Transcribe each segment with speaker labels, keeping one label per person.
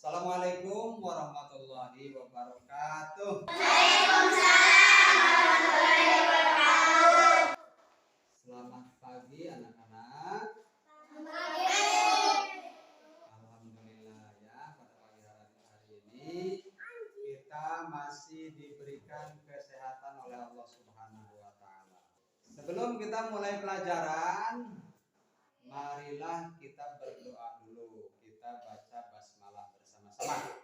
Speaker 1: Assalamualaikum warahmatullahi wabarakatuh.
Speaker 2: Waalaikumsalam warahmatullahi wabarakatuh.
Speaker 1: Selamat pagi anak-anak. Alhamdulillah ya, pada pagi hari ini kita masih diberikan kesehatan oleh Allah Subhanahu wa taala. Sebelum kita mulai pelajaran, marilah kita berdoa dulu. Kita baca basmalah bersama-sama.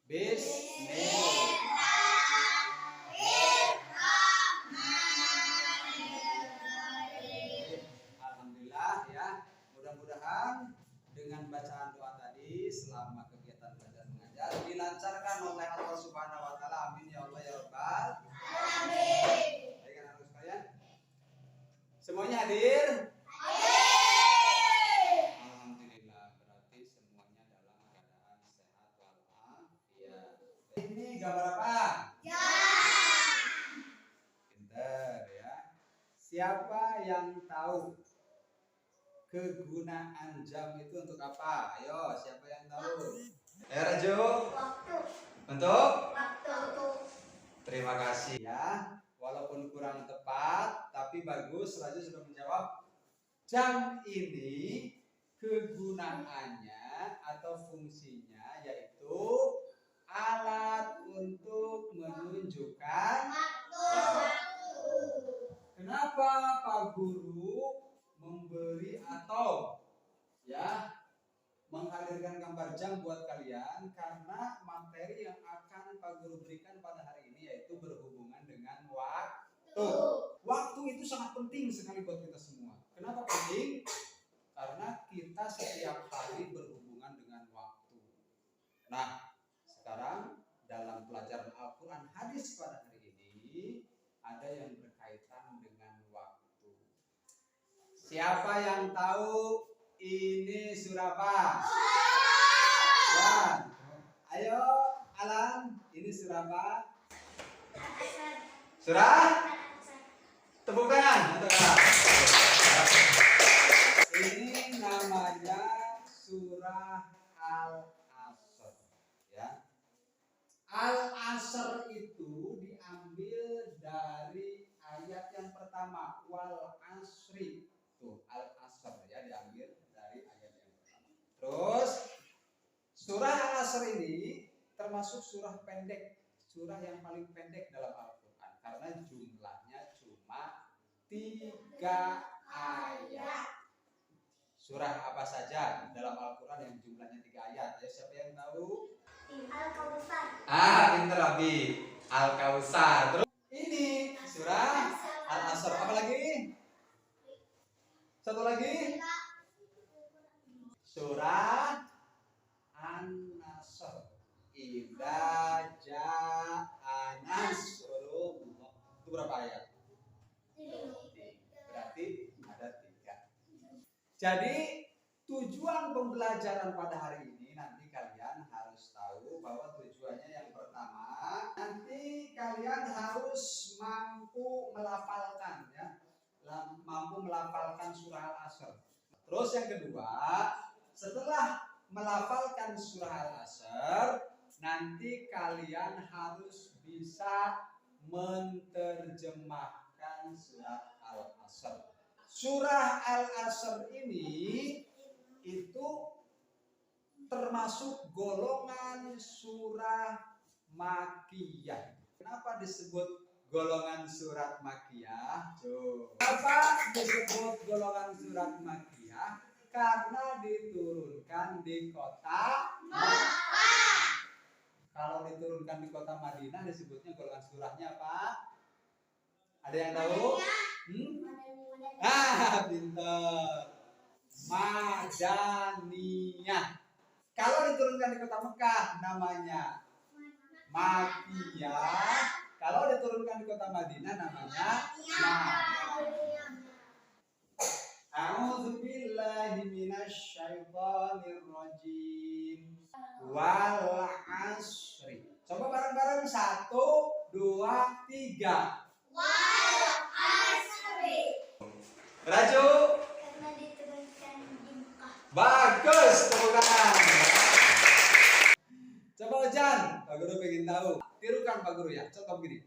Speaker 1: Bismillahirrahmanirrahim. Alhamdulillah ya. Mudah-mudahan dengan bacaan doa tadi selama kegiatan belajar mengajar dilancarkan oleh Allah Subhanahu wa taala. Amin ya Allah ya rabbal alamin. Baik anak-anak sekalian. Semuanya hadir? Ini gambar apa?
Speaker 2: Jam.
Speaker 1: Pinter ya. Siapa yang tahu kegunaan jam itu untuk apa? Ayo, siapa yang tahu? Raju.
Speaker 2: Waktu.
Speaker 1: Untuk?
Speaker 2: Waktu.
Speaker 1: Terima kasih ya. Walaupun kurang tepat, tapi bagus. Raju sudah menjawab. Jam ini kegunaannya atau fungsinya yaitu alat untuk menunjukkan waktu. Kenapa Pak Guru memberi atau ya menghadirkan gambar jam buat kalian? Karena materi yang akan Pak Guru berikan pada hari ini yaitu berhubungan dengan waktu. Waktu itu sangat penting sekali buat kita semua. Kenapa penting? Karena kita setiap hari berhubungan dengan waktu. Nah, sekarang dalam pelajaran Al-Quran hadis pada hari ini ada yang berkaitan dengan waktu. Siapa yang tahu ini surah apa? Ya. Ayo Alan, ini surah apa? Surah? Tepuk tangan untuk Alan. Ini namanya surah Al-Asr. Ya. Al-Asr itu diambil dari ayat yang pertama, wal asri. Tuh, Al-Asr ya diambil dari ayat yang pertama. Terus surah Al-Asr ini termasuk surah pendek, surah yang paling pendek dalam Al-Qur'an karena jumlahnya cuma 3 ayat. Surah apa saja dalam Al-Quran yang jumlahnya 3 ayat? Ya, siapa yang tahu?
Speaker 2: Al-Kautsar.
Speaker 1: Pinter Abi. Al-Kautsar. Terus ini surah Al-Asr. Apa lagi? Satu lagi? Surah An-Nasr. Idza jaa nasrullah. Itu berapa ayat? Berarti ada 3. Jadi tujuan pembelajaran pada hari ini nanti kalian harus tahu bahwa tujuannya yang pertama nanti kalian harus mampu melafalkan ya, mampu melafalkan surah Al-Asr. Terus yang kedua, setelah melafalkan surah Al-Asr, nanti kalian harus bisa menerjemahkan surah Al-Asr. Surah Al-Asr ini itu termasuk golongan surah Makkiyah. Kenapa disebut golongan surat Makkiyah? Kenapa disebut golongan surat Makkiyah? Karena diturunkan di kota Makkah. Kalau diturunkan di kota Madinah disebutnya golongan surahnya apa? Ada yang tahu? Pintar. Madaniyah. Kalau diturunkan di kota Mekah namanya Makkiyah. Kalau diturunkan di kota Madinah namanya Madaniyah. A'udzubillahi minasyaitonir rajim. Wal asri. Coba bareng-bareng 1, 2, 3.
Speaker 2: Wal asri.
Speaker 1: Raju.
Speaker 2: Karena diturunkan di Mekah.
Speaker 1: Bagus, tepuk tangan. Pak Guru pengen tahu. Tirukan Pak Guru ya. Contoh begini.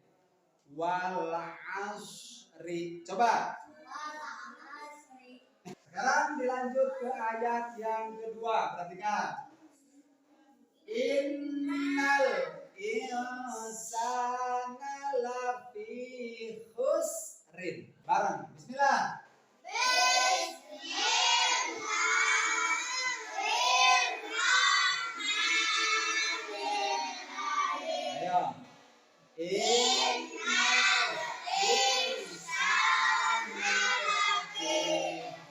Speaker 1: Wal asri. Coba. Sekarang dilanjut ke ayat yang kedua. Perhatikan. Innal insana lafi khusrin. Bareng. Bismillah. Ayo. Innal insana lafi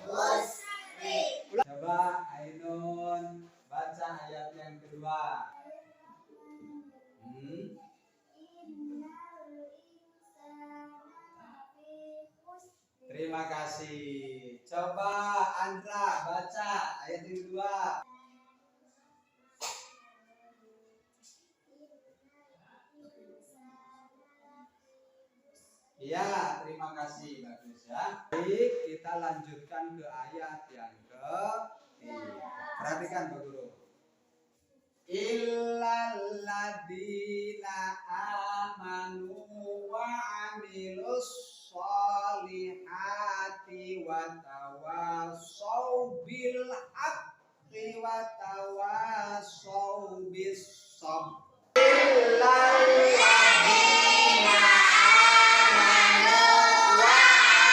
Speaker 1: khusrin. Coba Ainun baca ayat yang kedua. Terima kasih. Coba Andra baca ayat yang kedua. Iya, terima kasih bagus ya. Baik, kita lanjutkan ke ayat yang ketiga. Perhatikan Pak Guru. Illalladzina amanu wa amilus sholihati wa tawassaw bil haqqi wa tawassaw bis sabr. Illalladzina amanu wa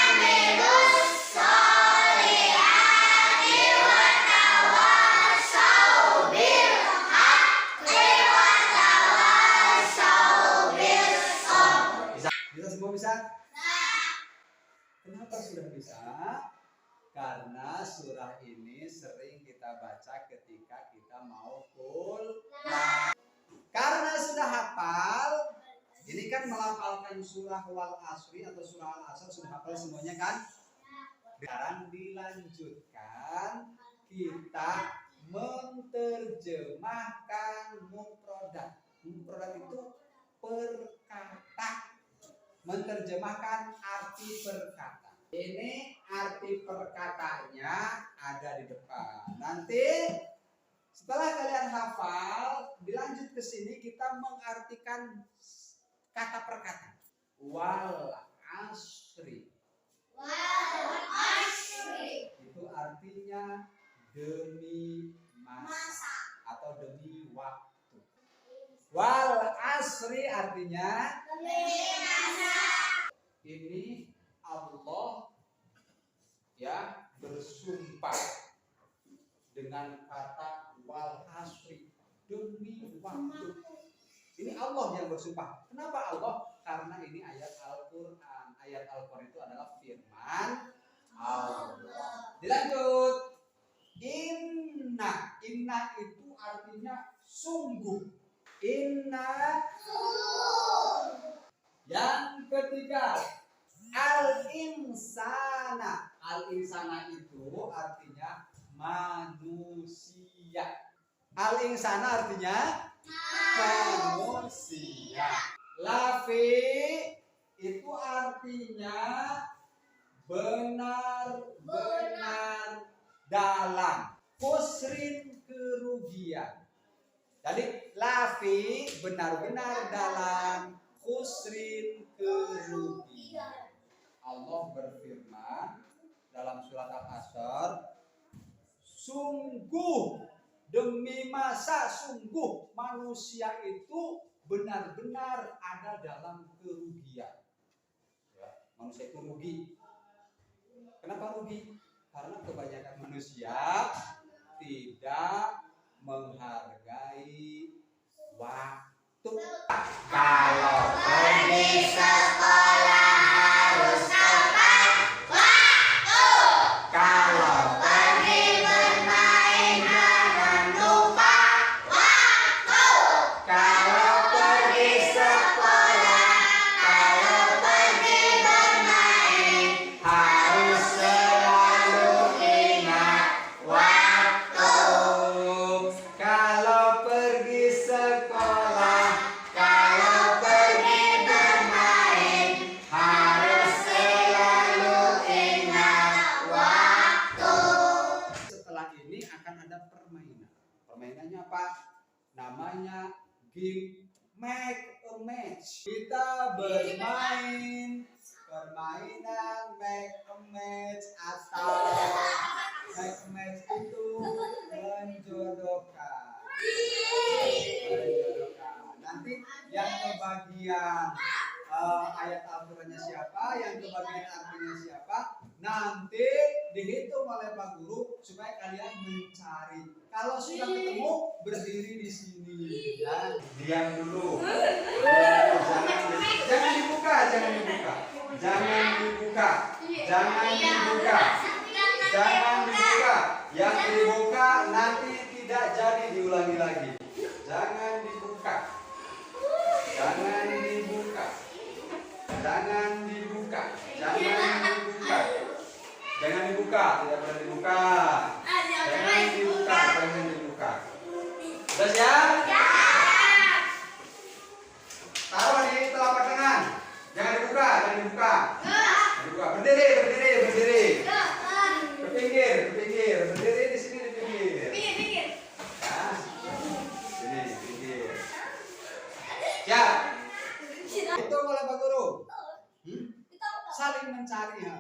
Speaker 1: amilus sholihati wa tawassaw bil haqqi wa tawassaw bis sabr. Bisa semua bisa? Kenapa sudah bisa? Karena surah ini sering kita baca ketika kita mau pulang. Karena sudah hafal, ini kan melafalkan surah wal asri atau surah al asr sudah hafal semuanya kan? Sekarang dilanjutkan kita menterjemahkan mufradat. Mufradat itu perkata. Menterjemahkan arti perkata. Ini arti perkatanya ada di depan. Nanti setelah kalian hafal, dilanjut ke sini kita mengartikan kata perkata. Wal asri.
Speaker 2: Wal asri.
Speaker 1: Itu artinya demi masa atau demi waktu. Wal asri artinya
Speaker 2: Demi masa.
Speaker 1: ini Allah ya bersumpah dengan kata wal asri, demi waktu. Ini Allah yang bersumpah. Kenapa Allah? Karena ini ayat Al-Quran. Ayat Al-Quran itu adalah firman Allah. Dilanjut. Inna. Inna itu artinya sungguh. Inna. Yang ketiga, al-insana. Al-insana itu artinya manusia. Al-insana artinya manusia. Lafi itu artinya benar-benar dalam. Khusrin kerugian. Jadi lafi benar-benar dalam, khusrin kerugian. Allah berfirman dalam surat Al-Asr, sungguh demi masa, sungguh manusia itu benar-benar ada dalam kerugian. Ya, manusia itu rugi. Kenapa rugi? Karena kebanyakan manusia tidak menghargai waktu. Kalau pergi sekolah harus tepat waktu. Kalau pergi bermain jangan lupa waktu. Kalau pergi sekolah, kalau pergi bermain harus selalu ingat waktu. Kalau pergi sekolah, kalau pergi bermain harus selalu ingat waktu. Setelah ini akan ada permainan. Permainannya apa? Namanya game make a match. Kita bermain permainan make a match atau make a match itu menjodohkan. Nanti yang kebagian ayat Al-Qurannya siapa, yang kebagian artinya siapa, nanti dihitung oleh Pak Guru supaya kalian mencari. Kalau sudah ketemu, berdiri di sini. Ya, diam dulu. Jangan dibuka, jangan dibuka, jangan dibuka, jangan dibuka, jangan dibuka. Yang dibuka nanti tidak jadi diulangi lagi. Jangan dibuka, jangan dibuka. Jangan dibuka, jangan dibuka, jangan dibuka, tidak boleh dibuka, jangan dibuka, jangan dibuka. Sudah siap? Taruh di telapak tangan, jangan dibuka, jangan dibuka. Jangan dibuka. Berdiri, berdiri, berdiri. Ke pinggir, ke pinggir, berdiri di sini di pinggir. Ya, sini di pinggir. Siap? Itu oleh Pak Guru. Saling mencari. 1,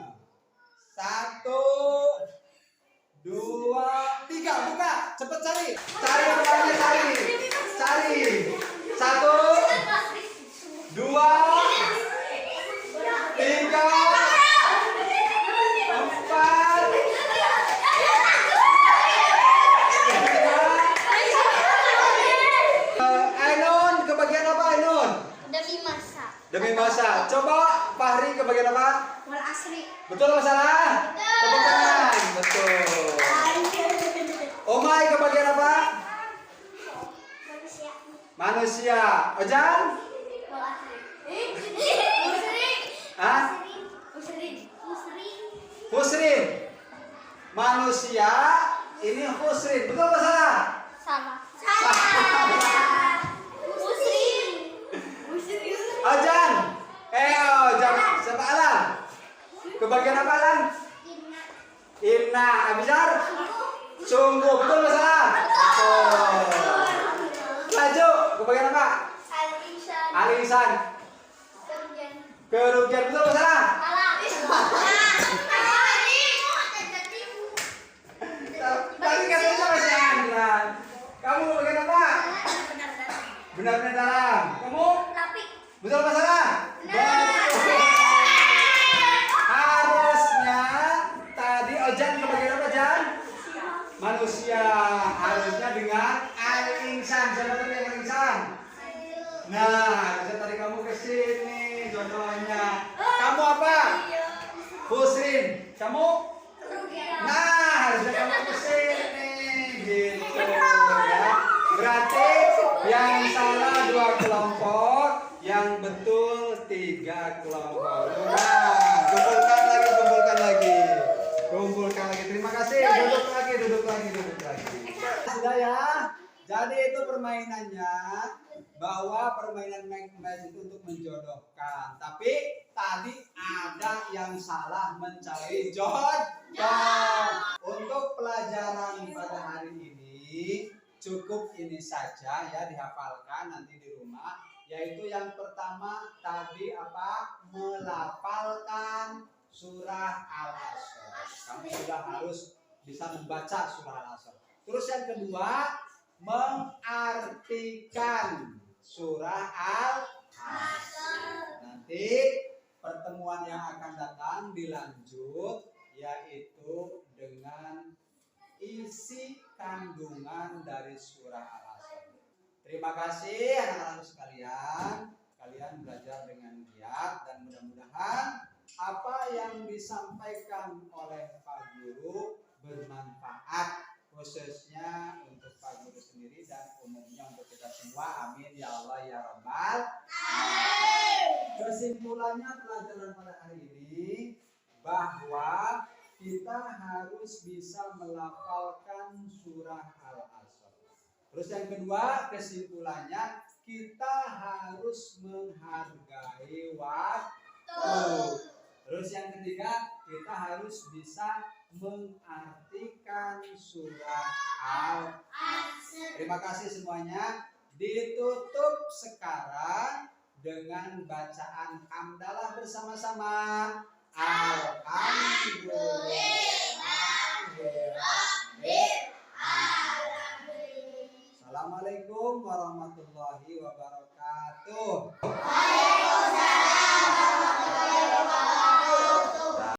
Speaker 1: 2, 3, buka, cepat cari. Cari orangnya, cari. Cari. 1, 2, 3, 4. Ainun, kebagian apa Ainun?
Speaker 2: Demi masa.
Speaker 1: Demi masa. Coba Fahri kebagian apa?
Speaker 2: Wal asri.
Speaker 1: Betul apa salah? Tepuk tangan. Betul. Omai kebagian apa?
Speaker 2: Manusia.
Speaker 1: Manusia. Ojan?
Speaker 2: Wal asri. Musri.
Speaker 1: Hah?
Speaker 2: Musri. Musri.
Speaker 1: Husrin. Manusia ini Husrin. Betul apa salah?
Speaker 2: Sama. Salah. Musri. Musri.
Speaker 1: Ojan. Ojan. Siapa Alan? Kebagian apa Alan? Inna. Abizar? Sungguh. Betul apa salah? Betul. Laju. Kebagian apa?
Speaker 2: Al-insan.
Speaker 1: Alisan.
Speaker 2: Kerugian.
Speaker 1: Kerugian. Betul apa salah? Tadi katanya masih Andran. Kamu kebagian apa? Benar-benar dalam. Kamu? Betul apa salah? Betul. Harusnya tadi Ojan kebagian apa Jan? Manusia. Harusnya dengan al-insan. Siapa tadi yang al-insan? Nah, harusnya tadi kamu kesini jodohnya. Kamu apa? Husrin. Kamu? Nah, harusnya kamu kesini. Gitu ya. Berarti yang salah 2 kelompok, yang betul 3 kelompok. Nah, kumpulkan lagi, kumpulkan lagi. Kumpulkan lagi. Terima kasih. Duduk lagi, duduk lagi, duduk lagi. Sudah ya. Jadi itu permainannya, bahwa permainan match itu untuk menjodohkan. Tapi tadi ada yang salah mencari jodoh. Untuk pelajaran pada hari ini cukup ini saja ya, dihafalkan nanti di rumah. Yaitu yang pertama tadi apa? Melafalkan surah Al-Asr. Kamu sudah harus bisa membaca surah Al-Asr. Terus yang kedua, mengartikan surah Al-Asr. Nanti pertemuan yang akan datang dilanjut, yaitu dengan isi kandungan dari surah Al-Asr. Terima kasih anak-anak sekalian. Kalian belajar dengan giat dan mudah-mudahan apa yang disampaikan oleh Pak Guru bermanfaat, khususnya untuk Pak Guru sendiri dan umumnya untuk kita semua. Amin ya Allah ya Rabbal alamin. Kesimpulannya pelajaran pada hari ini bahwa kita harus bisa melafalkan surah Al-Asr. Terus yang kedua, kesimpulannya kita harus menghargai waktu. Terus yang ketiga, kita harus bisa mengartikan surah Al-Asr. Terima kasih semuanya. ditutup sekarang dengan bacaan hamdalah bersama-sama. Alhamdulillahirabbil alamin. Assalamualaikum warahmatullahi wabarakatuh.